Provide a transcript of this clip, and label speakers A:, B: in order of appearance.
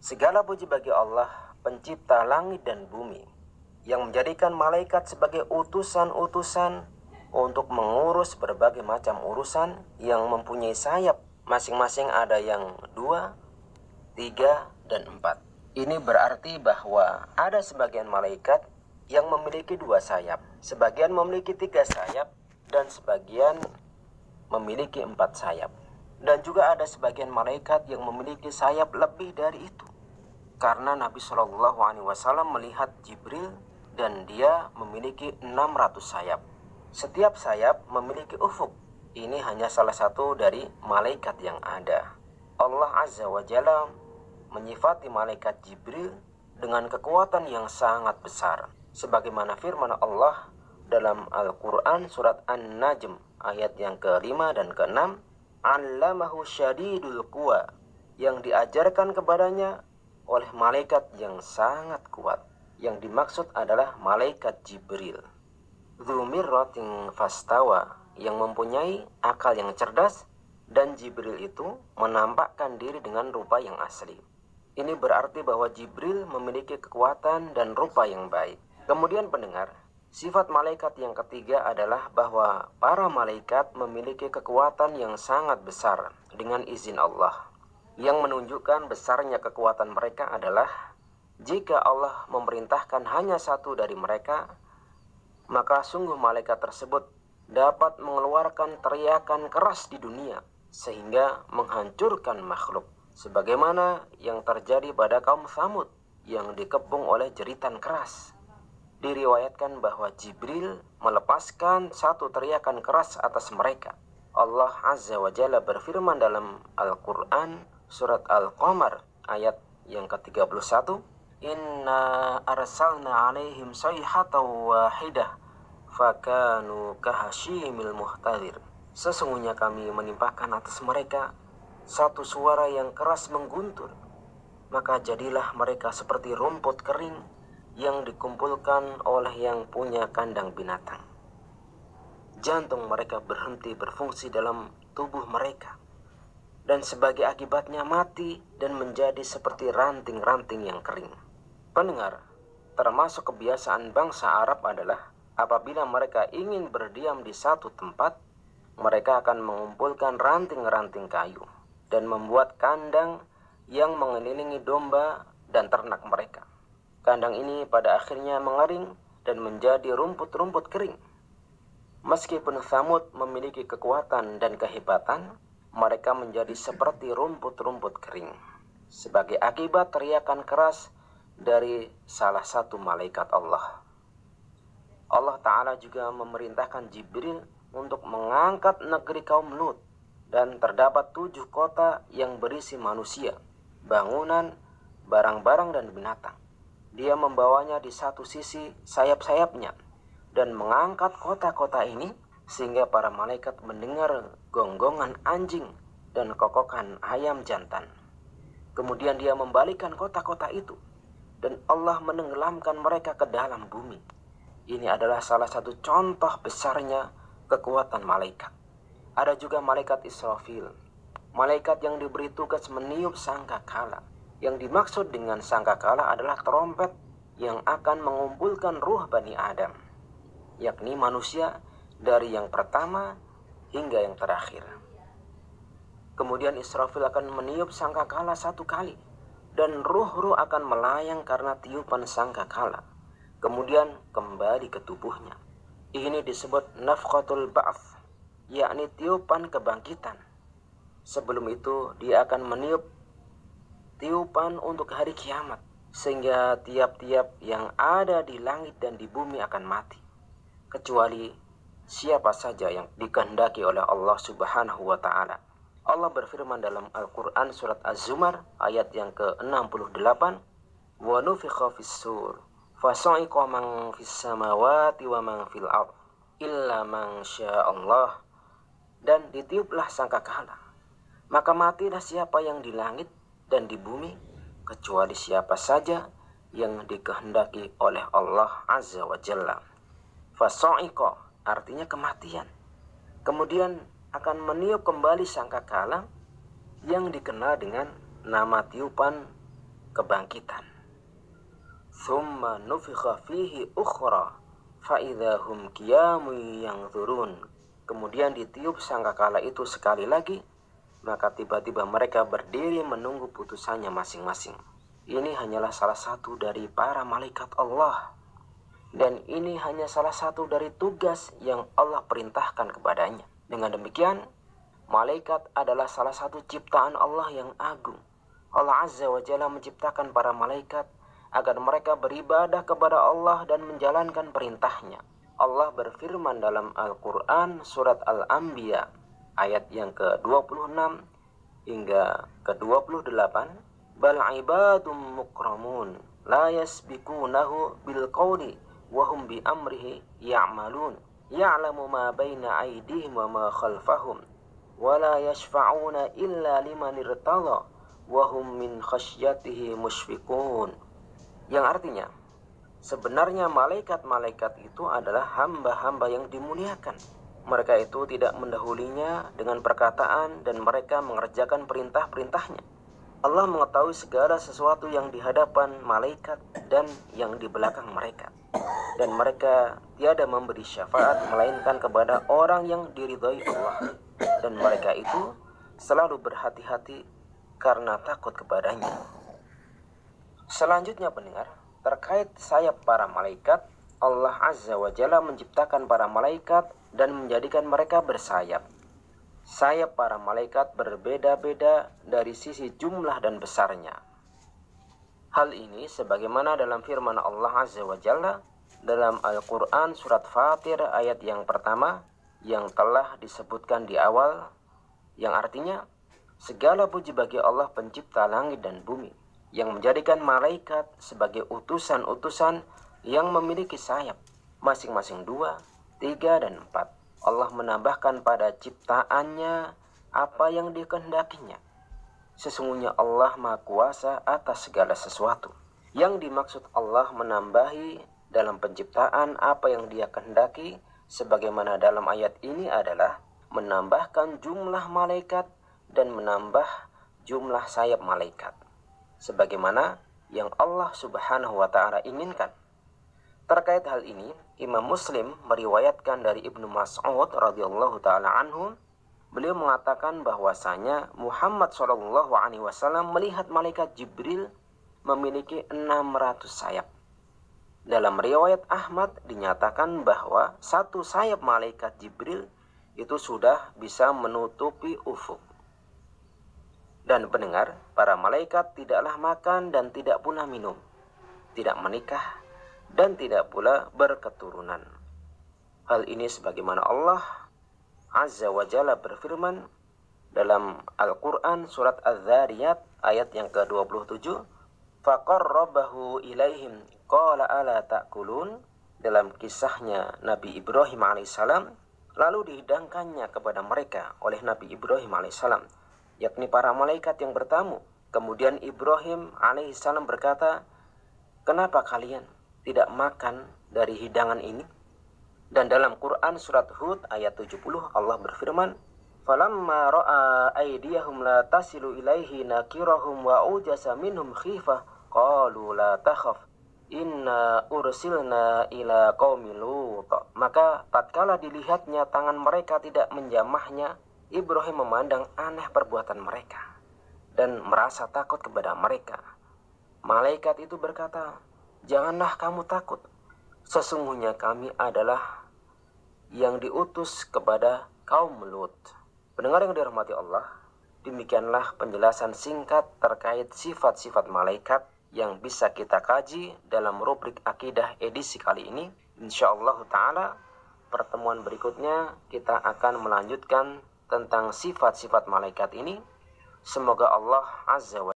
A: Segala puji bagi Allah, pencipta langit dan bumi, yang menjadikan malaikat sebagai utusan-utusan untuk mengurus berbagai macam urusan yang mempunyai sayap. Masing-masing ada yang 2, 3, dan 4. Ini berarti bahwa ada sebagian malaikat yang memiliki 2 sayap, sebagian memiliki 3 sayap, dan sebagian memiliki 4 sayap. Dan juga ada sebagian malaikat yang memiliki sayap lebih dari itu. Karena Nabi Shallallahu Alaihi Wasallam melihat Jibril dan dia memiliki 600 sayap. Setiap sayap memiliki ufuk. Ini hanya salah satu dari malaikat yang ada. Allah Azza wa Jalla menyifati malaikat Jibril dengan kekuatan yang sangat besar. Sebagaimana firman Allah dalam Al-Quran surat An-Najm ayat yang ke-5 dan ke-6. Allamahu syadidul quwa, yang diajarkan kepadanya oleh malaikat yang sangat kuat. Yang dimaksud adalah malaikat Jibril. Dzumirratin fastawa, yang mempunyai akal yang cerdas, dan Jibril itu menampakkan diri dengan rupa yang asli. Ini berarti bahwa Jibril memiliki kekuatan dan rupa yang baik. Kemudian pendengar, sifat malaikat yang ketiga adalah bahwa para malaikat memiliki kekuatan yang sangat besar dengan izin Allah. Yang menunjukkan besarnya kekuatan mereka adalah jika Allah memerintahkan hanya satu dari mereka, maka sungguh malaikat tersebut dapat mengeluarkan teriakan keras di dunia sehingga menghancurkan makhluk, sebagaimana yang terjadi pada kaum Tsamud yang dikepung oleh jeritan keras. Diriwayatkan bahwa Jibril melepaskan satu teriakan keras atas mereka. Allah Azza wa Jalla berfirman dalam Al-Quran surat Al-Qamar ayat yang ke-31, Inna arsalna alaihim sayhatan wahidah fakanu kahashimil muhtadir. Sesungguhnya kami menimpakan atas mereka satu suara yang keras mengguntur, maka jadilah mereka seperti rumput kering yang dikumpulkan oleh yang punya kandang binatang. Jantung mereka berhenti berfungsi dalam tubuh mereka, dan sebagai akibatnya mati dan menjadi seperti ranting-ranting yang kering. Pendengar, termasuk kebiasaan bangsa Arab adalah apabila mereka ingin berdiam di satu tempat, mereka akan mengumpulkan ranting-ranting kayu dan membuat kandang yang mengelilingi domba dan ternak mereka. Kandang ini pada akhirnya mengering dan menjadi rumput-rumput kering. Meskipun Tsamud memiliki kekuatan dan kehebatan, mereka menjadi seperti rumput-rumput kering sebagai akibat teriakan keras dari salah satu malaikat Allah. Allah Ta'ala juga memerintahkan Jibril untuk mengangkat negeri kaum Lut, dan terdapat 7 kota yang berisi manusia, bangunan, barang-barang, dan binatang. Dia membawanya di satu sisi sayap-sayapnya dan mengangkat kota-kota ini sehingga para malaikat mendengar gonggongan anjing dan kokokan ayam jantan. Kemudian dia membalikan kota-kota itu dan Allah menenggelamkan mereka ke dalam bumi. Ini adalah salah satu contoh besarnya kekuatan malaikat. Ada juga malaikat Israfil, malaikat yang diberi tugas meniup sangkakala. Yang dimaksud dengan sangkakala adalah trompet yang akan mengumpulkan ruh Bani Adam, yakni manusia dari yang pertama hingga yang terakhir. Kemudian Israfil akan meniup sangkakala 1 kali, dan ruh-ruh akan melayang karena tiupan sangkakala, kemudian kembali ke tubuhnya. Ini disebut nafkhatul ba'ats, yakni tiupan kebangkitan. Sebelum itu dia akan meniup tiupan untuk hari kiamat, sehingga tiap-tiap yang ada di langit dan di bumi akan mati, kecuali siapa saja yang dikehendaki oleh Allah Subhanahu wa Ta'ala. Allah berfirman dalam Al-Quran surat Az-Zumar ayat yang ke-68, wa nufikha fis-sur fasa'iqa man fis samawati wa man fil ardh illa man sya'allah, dan ditiuplah sangkakala, maka matilah siapa yang di langit dan di bumi, kecuali siapa saja yang dikehendaki oleh Allah Azza wa Jalla. Fasa'iqa artinya kematian. Kemudian akan meniup kembali sangkakala yang dikenal dengan nama tiupan kebangkitan. Thumma nufikha fihi ukhra fa idza hum qiyamun yanzurun. Kemudian ditiup sangkakala itu sekali lagi, maka tiba-tiba mereka berdiri menunggu putusannya masing-masing. Ini hanyalah salah satu dari para malaikat Allah. Dan ini hanya salah satu dari tugas yang Allah perintahkan kepadanya. Dengan demikian, malaikat adalah salah satu ciptaan Allah yang agung. Allah Azza wa Jalla menciptakan para malaikat agar mereka beribadah kepada Allah dan menjalankan perintahnya. Allah berfirman dalam Al-Quran surat Al-Anbiya ayat yang ke-26 hingga ke-28, bal ibadum mukramun la yasbikunahu bil qawli wa hum bi amrihi ya'malun ya'lamu ma baina aydihim wa ma khalfahum wa la yashfa'una illa liman irtada wa hum min khasyatihi musyfiqun. Yang artinya, sebenarnya malaikat-malaikat itu adalah hamba-hamba yang dimuliakan. Mereka itu tidak mendahulinya dengan perkataan dan mereka mengerjakan perintah-perintahnya. Allah mengetahui segala sesuatu yang di hadapan malaikat dan yang di belakang mereka. Dan mereka tiada memberi syafaat melainkan kepada orang yang diridhai Allah. Dan mereka itu selalu berhati-hati karena takut kepadanya. Selanjutnya pendengar, terkait sayap para malaikat, Allah Azza wa Jalla menciptakan para malaikat dan menjadikan mereka bersayap. Sayap para malaikat berbeda-beda dari sisi jumlah dan besarnya. Hal ini sebagaimana dalam firman Allah Azza wa Jalla dalam Al-Quran surat Fatir ayat yang pertama yang telah disebutkan di awal, yang artinya, segala puji bagi Allah pencipta langit dan bumi, yang menjadikan malaikat sebagai utusan-utusan yang memiliki sayap, masing-masing 2, 3, dan 4. Allah menambahkan pada ciptaannya apa yang dikehendakinya. Sesungguhnya Allah Maha Kuasa atas segala sesuatu. Yang dimaksud Allah menambahi dalam penciptaan apa yang Dia kehendaki, sebagaimana dalam ayat ini adalah menambahkan jumlah malaikat dan menambah jumlah sayap malaikat, sebagaimana yang Allah Subhanahu wa Ta'ala inginkan. Terkait hal ini, Imam Muslim meriwayatkan dari Ibnu Mas'ud radhiyallahu ta'ala anhu, beliau mengatakan bahwasanya Muhammad SAW melihat malaikat Jibril memiliki 600 sayap. Dalam riwayat Ahmad dinyatakan bahwa satu sayap malaikat Jibril itu sudah bisa menutupi ufuk. Dan pendengar, para malaikat tidaklah makan dan tidak pula minum, tidak menikah dan tidak pula berketurunan. Hal ini sebagaimana Allah Azza wa Jalla berfirman dalam Al-Quran surat Az-Zariyat ayat yang ke-27, faqarrabahu ilaihim qala ala ta'kulun. Dalam kisahnya Nabi Ibrahim alaihissalam, lalu dihidangkannya kepada mereka oleh Nabi Ibrahim alaihissalam, yakni para malaikat yang bertamu. Kemudian Ibrahim alaihissalam berkata, kenapa kalian tidak makan dari hidangan ini? Dan dalam Quran surat Hud ayat 70 Allah berfirman, falamma ra'a aydiyahum la tasilu ilaihi nakirahum wa ujasa minhum khifah qalu la takhaf inna ursilna ila qaumi Lut. Maka tatkala dilihatnya tangan mereka tidak menjamahnya, Ibrahim memandang aneh perbuatan mereka dan merasa takut kepada mereka. Malaikat itu berkata, janganlah kamu takut, sesungguhnya kami adalah yang diutus kepada kaum Lut. Pendengar yang dirahmati Allah, demikianlah penjelasan singkat terkait sifat-sifat malaikat yang bisa kita kaji dalam rubrik akidah edisi kali ini. Insyaallah ta'ala pertemuan berikutnya kita akan melanjutkan tentang sifat-sifat malaikat ini. Semoga Allah Azza wa